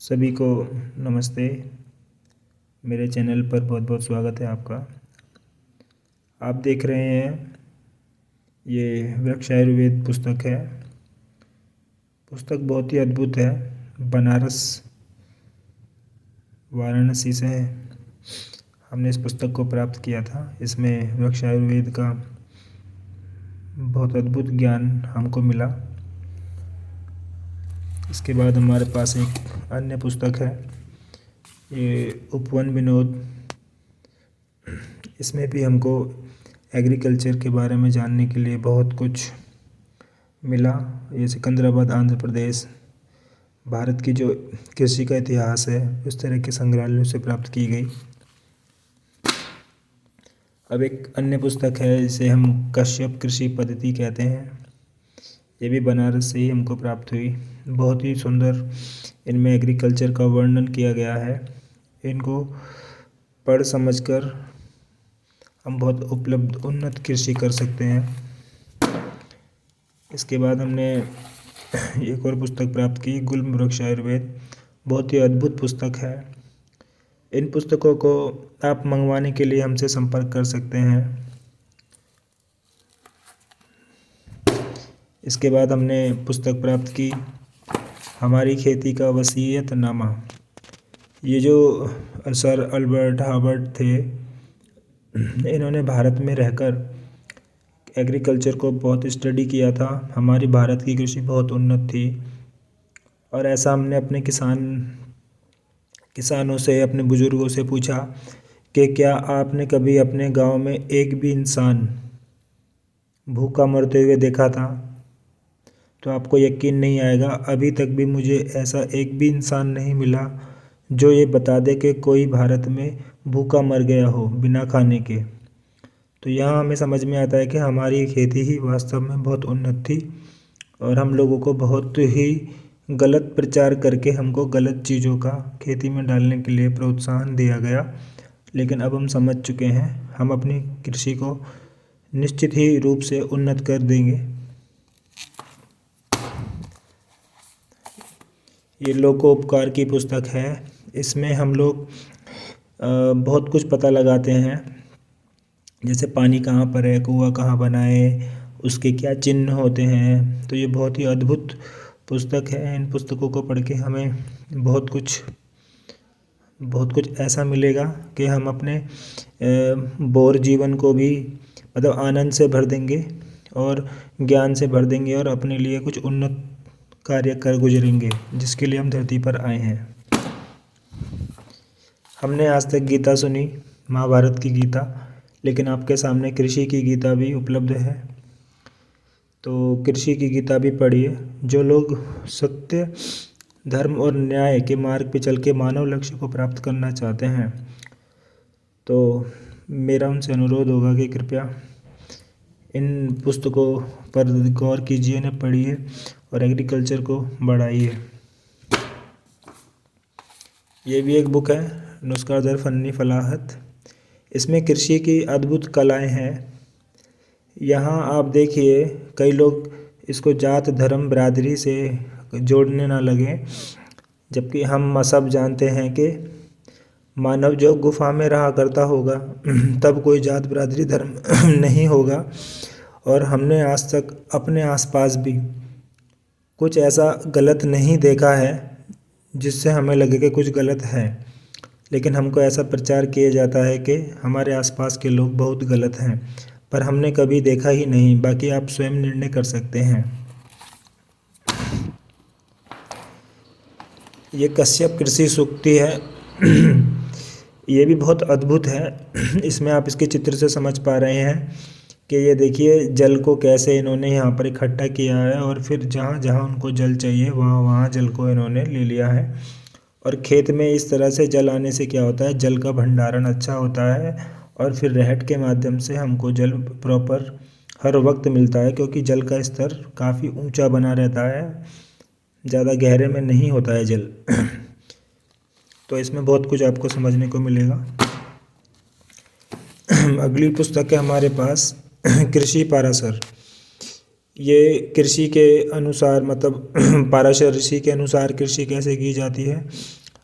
सभी को नमस्ते। मेरे चैनल पर बहुत बहुत स्वागत है आपका। आप देख रहे हैं ये वृक्ष आयुर्वेद पुस्तक है। पुस्तक बहुत ही अद्भुत है। बनारस वाराणसी से हमने इस पुस्तक को प्राप्त किया था। इसमें वृक्ष आयुर्वेद का बहुत अद्भुत ज्ञान हमको मिला। इसके बाद हमारे पास एक अन्य पुस्तक है, ये उपवन विनोद। इसमें भी हमको एग्रीकल्चर के बारे में जानने के लिए बहुत कुछ मिला। ये सिकंदराबाद आंध्र प्रदेश, भारत की जो कृषि का इतिहास है उस तरह के संग्रहालयों से प्राप्त की गई। अब एक अन्य पुस्तक है, इसे हम कश्यप कृषि पद्धति कहते हैं। ये भी बनारस से ही हमको प्राप्त हुई। बहुत ही सुंदर इनमें एग्रीकल्चर का वर्णन किया गया है। इनको पढ़ समझकर हम बहुत उपलब्ध उन्नत कृषि कर सकते हैं। इसके बाद हमने एक और पुस्तक प्राप्त की, गुल्म वृक्ष आयुर्वेद। बहुत ही अद्भुत पुस्तक है। इन पुस्तकों को आप मंगवाने के लिए हमसे संपर्क कर सकते हैं। इसके बाद हमने पुस्तक प्राप्त की हमारी खेती का वसीयतनामा। ये जो सर अल्बर्ट हार्वर्ड थे, इन्होंने भारत में रहकर एग्रीकल्चर को बहुत स्टडी किया था। हमारी भारत की कृषि बहुत उन्नत थी और ऐसा हमने अपने किसानों से, अपने बुज़ुर्गों से पूछा कि क्या आपने कभी अपने गांव में एक भी इंसान भूखा मरते हुए देखा था? तो आपको यकीन नहीं आएगा, अभी तक भी मुझे ऐसा एक भी इंसान नहीं मिला जो ये बता दे कि कोई भारत में भूखा मर गया हो बिना खाने के। तो यहाँ हमें समझ में आता है कि हमारी खेती ही वास्तव में बहुत उन्नत थी और हम लोगों को बहुत ही गलत प्रचार करके हमको गलत चीज़ों का खेती में डालने के लिए प्रोत्साहन दिया गया। लेकिन अब हम समझ चुके हैं, हम अपनी कृषि को निश्चित ही रूप से उन्नत कर देंगे। ये लोकोपकार की पुस्तक है। इसमें हम लोग बहुत कुछ पता लगाते हैं, जैसे पानी कहाँ पर है, कुआँ कहाँ बनाए, उसके क्या चिन्ह होते हैं। तो ये बहुत ही अद्भुत पुस्तक है। इन पुस्तकों को पढ़ के हमें बहुत कुछ ऐसा मिलेगा कि हम अपने बोर जीवन को भी मतलब आनंद से भर देंगे और ज्ञान से भर देंगे और अपने लिए कुछ उन्नत कार्य कर गुजरेंगे, जिसके लिए हम धरती पर आए हैं। हमने आज तक गीता सुनी, महाभारत की गीता, लेकिन आपके सामने कृषि की गीता भी उपलब्ध है। तो कृषि की गीता भी पढ़िए। जो लोग सत्य, धर्म और न्याय के मार्ग पर चल के मानव लक्ष्य को प्राप्त करना चाहते हैं, तो मेरा उनसे अनुरोध होगा कि कृपया इन पुस्तकों पर गौर कीजिए, इन्हें पढ़िए और एग्रीकल्चर को बढ़ाइए। ये भी एक बुक है, नुस्खा दर फन्नी फलाहत। इसमें कृषि की अद्भुत कलाएं हैं। यहाँ आप देखिए, कई लोग इसको जात धर्म बिरादरी से जोड़ने ना लगे, जबकि हम सब जानते हैं कि मानव जो गुफा में रहा करता होगा तब कोई जात बिरादरी धर्म नहीं होगा। और हमने आज तक अपने आसपास भी कुछ ऐसा गलत नहीं देखा है जिससे हमें लगे कि कुछ गलत है। लेकिन हमको ऐसा प्रचार किया जाता है कि हमारे आसपास के लोग बहुत गलत हैं, पर हमने कभी देखा ही नहीं। बाकी आप स्वयं निर्णय कर सकते हैं। ये कश्यप कृषि सूक्ति है। ये भी बहुत अद्भुत है। इसमें आप इसके चित्र से समझ पा रहे हैं कि ये देखिए जल को कैसे इन्होंने यहाँ पर इकट्ठा किया है और फिर जहाँ जहाँ उनको जल चाहिए वहाँ वहाँ जल को इन्होंने ले लिया है। और खेत में इस तरह से जल आने से क्या होता है, जल का भंडारण अच्छा होता है और फिर रहट के माध्यम से हमको जल प्रॉपर हर वक्त मिलता है, क्योंकि जल का स्तर काफ़ी ऊंचा बना रहता है, ज़्यादा गहरे में नहीं होता है जल। तो इसमें बहुत कुछ आपको समझने को मिलेगा। अगली पुस्तक है हमारे पास कृषि पाराशर। ये कृषि के अनुसार मतलब पाराशर ऋषि के अनुसार कृषि कैसे की जाती है,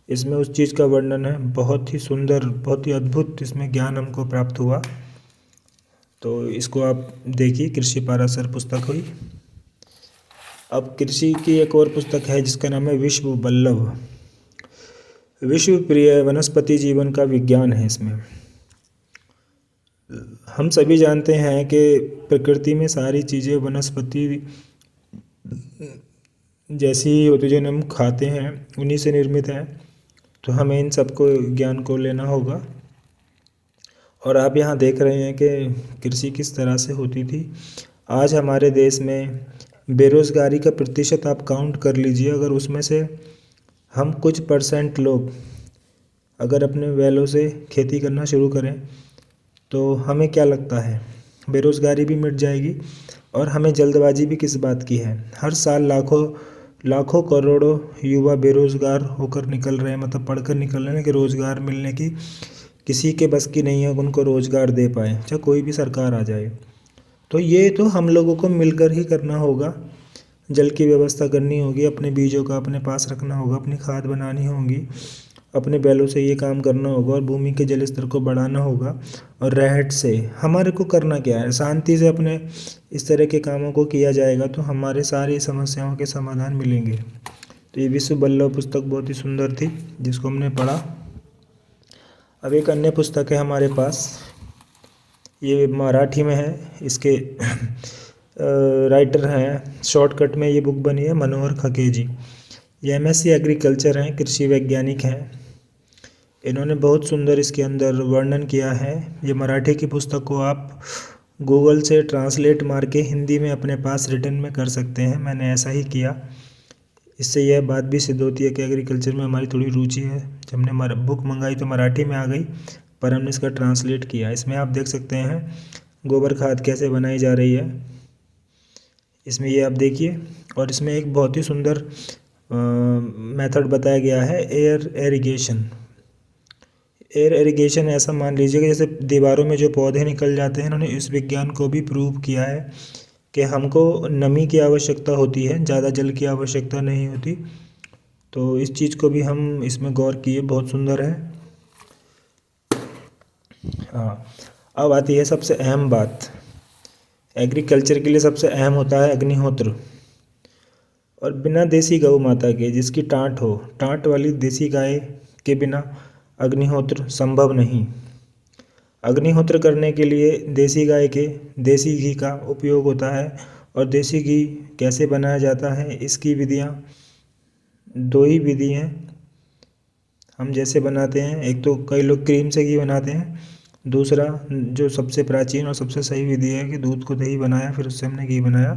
इसमें उस चीज़ का वर्णन है। बहुत ही सुंदर, बहुत ही अद्भुत इसमें ज्ञान हमको प्राप्त हुआ। तो इसको आप देखिए, कृषि पाराशर पुस्तक हुई। अब कृषि की एक और पुस्तक है जिसका नाम है विश्व वल्लभ। विश्व प्रिय वनस्पति जीवन का विज्ञान है इसमें। हम सभी जानते हैं कि प्रकृति में सारी चीज़ें वनस्पति जैसी ही होती, जो हम खाते हैं उन्हीं से निर्मित है। तो हमें इन सबको ज्ञान को लेना होगा। और आप यहाँ देख रहे हैं कि कृषि किस तरह से होती थी। आज हमारे देश में बेरोज़गारी का प्रतिशत आप काउंट कर लीजिए, अगर उसमें से हम कुछ परसेंट लोग अगर अपने बैलों से खेती करना शुरू करें तो हमें क्या लगता है, बेरोज़गारी भी मिट जाएगी। और हमें जल्दबाजी भी किस बात की है। हर साल लाखों लाखों करोड़ों युवा बेरोज़गार होकर निकल रहे हैं, मतलब पढ़कर निकल रहे हैं कि रोज़गार मिलने की किसी के बस की नहीं है, उनको रोज़गार दे पाए, चाहे कोई भी सरकार आ जाए। तो ये तो हम लोगों को मिलकर ही करना होगा। जल की व्यवस्था करनी होगी, अपने बीजों का अपने पास रखना होगा, अपनी खाद बनानी होगी, अपने बैलों से ये काम करना होगा और भूमि के जल स्तर को बढ़ाना होगा। और रहट से हमारे को करना क्या है, शांति से अपने इस तरह के कामों को किया जाएगा तो हमारे सारी समस्याओं के समाधान मिलेंगे। तो ये विश्व वल्लभ पुस्तक बहुत ही सुंदर थी जिसको हमने पढ़ा। अब एक अन्य पुस्तक है हमारे पास, ये मराठी में है। इसके राइटर हैं, शॉर्टकट में ये बुक बनी है मनोहर खके जी। ये MSc एग्रीकल्चर हैं, कृषि वैज्ञानिक हैं। इन्होंने बहुत सुंदर इसके अंदर वर्णन किया है। ये मराठी की पुस्तक को आप गूगल से ट्रांसलेट मार के हिंदी में अपने पास रिटन में कर सकते हैं। मैंने ऐसा ही किया। इससे यह बात भी सिद्ध होती है कि एग्रीकल्चर में हमारी थोड़ी रुचि है। जब हमने बुक मंगाई तो मराठी में आ गई, पर हमने इसका ट्रांसलेट किया। इसमें आप देख सकते हैं गोबर खाद कैसे बनाई जा रही है, इसमें ये आप देखिए। और इसमें एक बहुत ही सुंदर मेथड बताया गया है, एयर एरिगेशन। एयर एरिगेशन ऐसा मान लीजिए कि जैसे दीवारों में जो पौधे निकल जाते हैं, इन्होंने इस विज्ञान को भी प्रूव किया है कि हमको नमी की आवश्यकता होती है, ज़्यादा जल की आवश्यकता नहीं होती। तो इस चीज़ को भी हम इसमें गौर किए, बहुत सुंदर है। हाँ, अब आती है सबसे अहम बात। एग्रीकल्चर के लिए सबसे अहम होता है अग्निहोत्र। और बिना देसी गौ माता के, जिसकी टाँट हो, टाँट वाली देसी गाय के बिना अग्निहोत्र संभव नहीं। अग्निहोत्र करने के लिए देसी गाय के देसी घी का उपयोग होता है। और देसी घी कैसे बनाया जाता है, इसकी विधियाँ दो ही विधि हैं हम जैसे बनाते हैं। एक तो कई लोग क्रीम से घी बनाते हैं, दूसरा जो सबसे प्राचीन और सबसे सही विधि है कि दूध को दही बनाया फिर उससे हमने घी बनाया।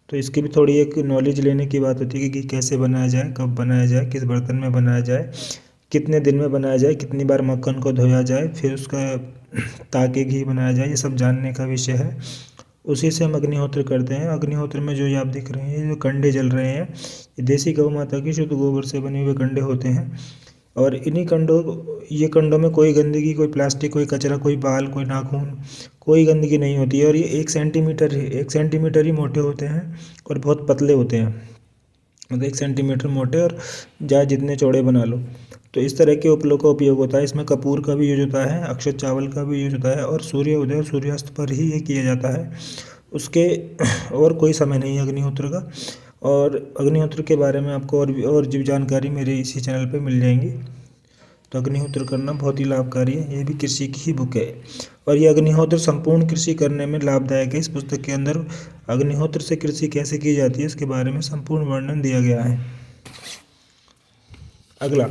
तो इसकी भी थोड़ी एक नॉलेज लेने की बात होती है कि घी कैसे बनाया जाए, कब बनाया जाए, किस बर्तन में बनाया जाए, कितने दिन में बनाया जाए, कितनी बार मक्खन को धोया जाए, फिर उसका ताकि घी बनाया जाए, ये सब जानने का विषय है। उसी से हम अग्निहोत्र करते हैं। अग्निहोत्र में जो ये आप दिख रहे हैं, जो कंडे जल रहे हैं, ये देसी गौ माता की शुद्ध गोबर से बने हुए कंडे होते हैं। और इन्हीं कंडों में कोई गंदगी, कोई प्लास्टिक, कोई कचरा, कोई बाल, कोई नाखून, कोई गंदगी नहीं होती है। और ये 1 सेंटीमीटर ही मोटे होते हैं और बहुत पतले होते हैं, मतलब 1 सेंटीमीटर मोटे, और चाहे जितने चौड़े बना लो। तो इस तरह के उपलों का उपयोग होता है। इसमें कपूर का भी यूज होता है, अक्षत चावल का भी यूज होता है, और सूर्य उदय और सूर्यास्त पर ही ये किया जाता है। उसके और कोई समय नहीं है अग्निहोत्र का। और अग्निहोत्र के बारे में आपको और जो जानकारी मेरे इसी चैनल पे मिल जाएंगी। तो अग्निहोत्र करना बहुत ही लाभकारी है। ये भी कृषि की ही बुक है। और ये अग्निहोत्र संपूर्ण कृषि करने में लाभदायक है। इस पुस्तक के अंदर अग्निहोत्र से कृषि कैसे की जाती है इसके बारे में संपूर्ण वर्णन दिया गया है। अगला,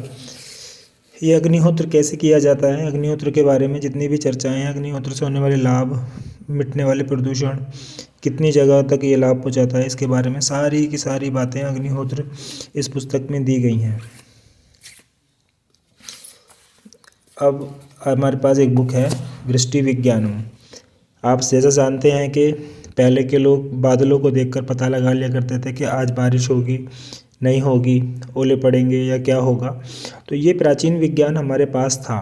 ये अग्निहोत्र कैसे किया जाता है। अग्निहोत्र के बारे में जितनी भी चर्चाएं हैं, अग्निहोत्र से होने वाले लाभ, मिटने वाले प्रदूषण, कितनी जगह तक ये लाभ पहुंचाता है, इसके बारे में सारी की सारी बातें अग्निहोत्र इस पुस्तक में दी गई हैं। अब हमारे पास एक बुक है वृष्टि विज्ञानम। आप जैसा जानते हैं कि पहले के लोग बादलों को देखकर पता लगा लिया करते थे कि आज बारिश होगी, नहीं होगी, ओले पड़ेंगे या क्या होगा। तो ये प्राचीन विज्ञान हमारे पास था।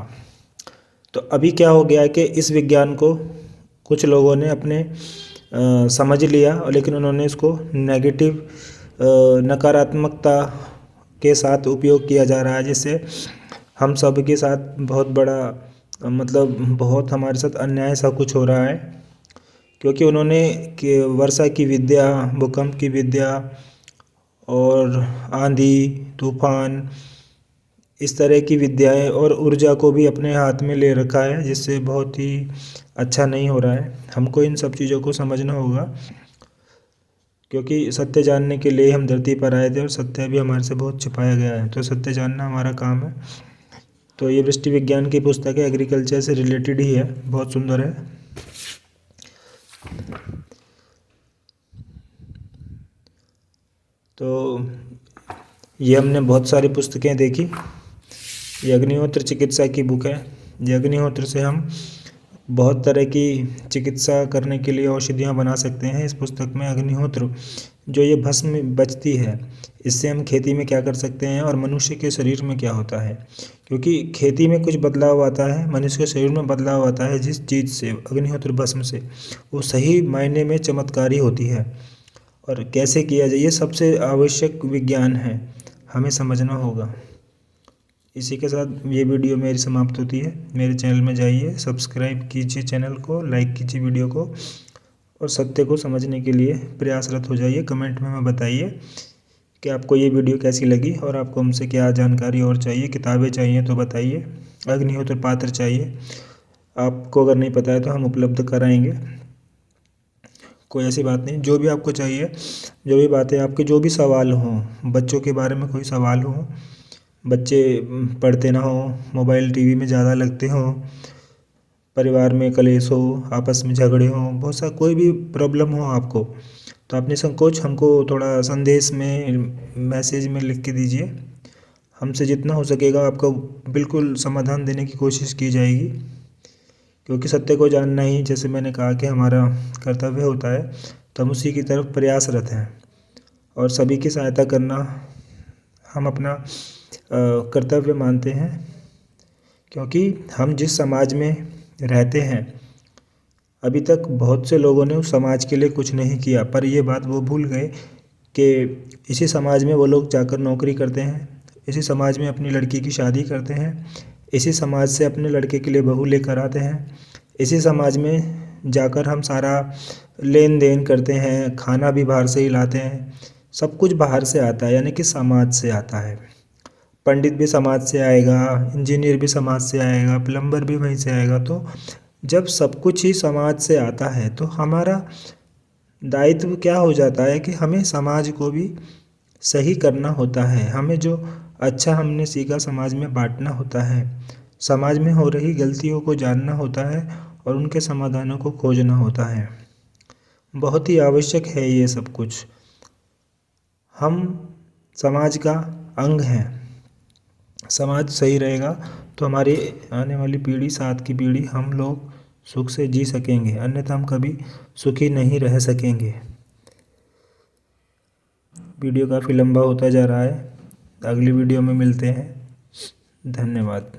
तो अभी क्या हो गया है कि इस विज्ञान को कुछ लोगों ने अपने समझ लिया, लेकिन उन्होंने इसको नेगेटिव नकारात्मकता के साथ उपयोग किया जा रहा है, जिससे हम सब के साथ बहुत बड़ा मतलब बहुत हमारे साथ अन्याय सा कुछ हो रहा है। क्योंकि उन्होंने वर्षा की विद्या, भूकंप की विद्या और आंधी तूफान इस तरह की विद्याएं और ऊर्जा को भी अपने हाथ में ले रखा है, जिससे बहुत ही अच्छा नहीं हो रहा है। हमको इन सब चीज़ों को समझना होगा, क्योंकि सत्य जानने के लिए हम धरती पर आए थे और सत्य भी हमारे से बहुत छिपाया गया है, तो सत्य जानना हमारा काम है। तो ये वृष्टि विज्ञान की पुस्तक है, एग्रीकल्चर से रिलेटेड ही है, बहुत सुंदर है। तो ये हमने बहुत सारी पुस्तकें देखी। ये अग्निहोत्र चिकित्सा की बुक है। ये अग्निहोत्र से हम बहुत तरह की चिकित्सा करने के लिए औषधियाँ बना सकते हैं। इस पुस्तक में अग्निहोत्र जो ये भस्म बचती है, इससे हम खेती में क्या कर सकते हैं और मनुष्य के शरीर में क्या होता है। क्योंकि खेती में कुछ बदलाव आता है, मनुष्य के शरीर में बदलाव आता है जिस चीज़ से, अग्निहोत्र भस्म से, वो सही मायने में चमत्कारी होती है। और कैसे किया जाए, ये सबसे आवश्यक विज्ञान है, हमें समझना होगा। इसी के साथ ये वीडियो मेरी समाप्त होती है। मेरे चैनल में जाइए, सब्सक्राइब कीजिए चैनल को, लाइक कीजिए वीडियो को और सत्य को समझने के लिए प्रयासरत हो जाइए। कमेंट में हमें बताइए कि आपको ये वीडियो कैसी लगी और आपको हमसे क्या जानकारी और चाहिए। किताबें चाहिए तो बताइए, अग्निहोत्र पात्र चाहिए, आपको अगर नहीं पता है तो हम उपलब्ध कराएंगे। कोई ऐसी बात नहीं, जो भी आपको चाहिए, जो भी बातें आपके, जो भी सवाल हों, बच्चों के बारे में कोई सवाल हो, बच्चे पढ़ते ना हो, मोबाइल टीवी में ज़्यादा लगते हों, परिवार में कलेश हो, आपस में झगड़े हों, बहुत सा कोई भी प्रॉब्लम हो आपको, तो अपने संकोच हमको थोड़ा संदेश में, मैसेज में लिख के दीजिए। हमसे जितना हो सकेगा आपको बिल्कुल समाधान देने की कोशिश की जाएगी। क्योंकि सत्य को जानना ही, जैसे मैंने कहा, कि हमारा कर्तव्य होता है, तो हम उसी की तरफ प्रयासरत हैं। और सभी की सहायता करना हम अपना कर्तव्य मानते हैं। क्योंकि हम जिस समाज में रहते हैं, अभी तक बहुत से लोगों ने उस समाज के लिए कुछ नहीं किया, पर ये बात वो भूल गए कि इसी समाज में वो लोग जाकर नौकरी करते हैं, इसी समाज में अपनी लड़की की शादी करते हैं, इसी समाज से अपने लड़के के लिए बहू लेकर आते हैं, इसी समाज में जाकर हम सारा लेन देन करते हैं, खाना भी बाहर से ही लाते हैं, सब कुछ बाहर से आता है, यानी कि समाज से आता है। पंडित भी समाज से आएगा, इंजीनियर भी समाज से आएगा, प्लम्बर भी वहीं से आएगा। तो जब सब कुछ ही समाज से आता है, तो हमारा दायित्व क्या हो जाता है कि हमें समाज को भी सही करना होता है। हमें जो अच्छा हमने सीखा समाज में बांटना होता है, समाज में हो रही गलतियों को जानना होता है और उनके समाधानों को खोजना होता है। बहुत ही आवश्यक है ये सब कुछ। हम समाज का अंग हैं। समाज सही रहेगा तो हमारी आने वाली पीढ़ी, साथ की पीढ़ी, हम लोग सुख से जी सकेंगे, अन्यथा हम कभी सुखी नहीं रह सकेंगे। वीडियो काफ़ी लंबा होता जा रहा है, अगली वीडियो में मिलते हैं। धन्यवाद।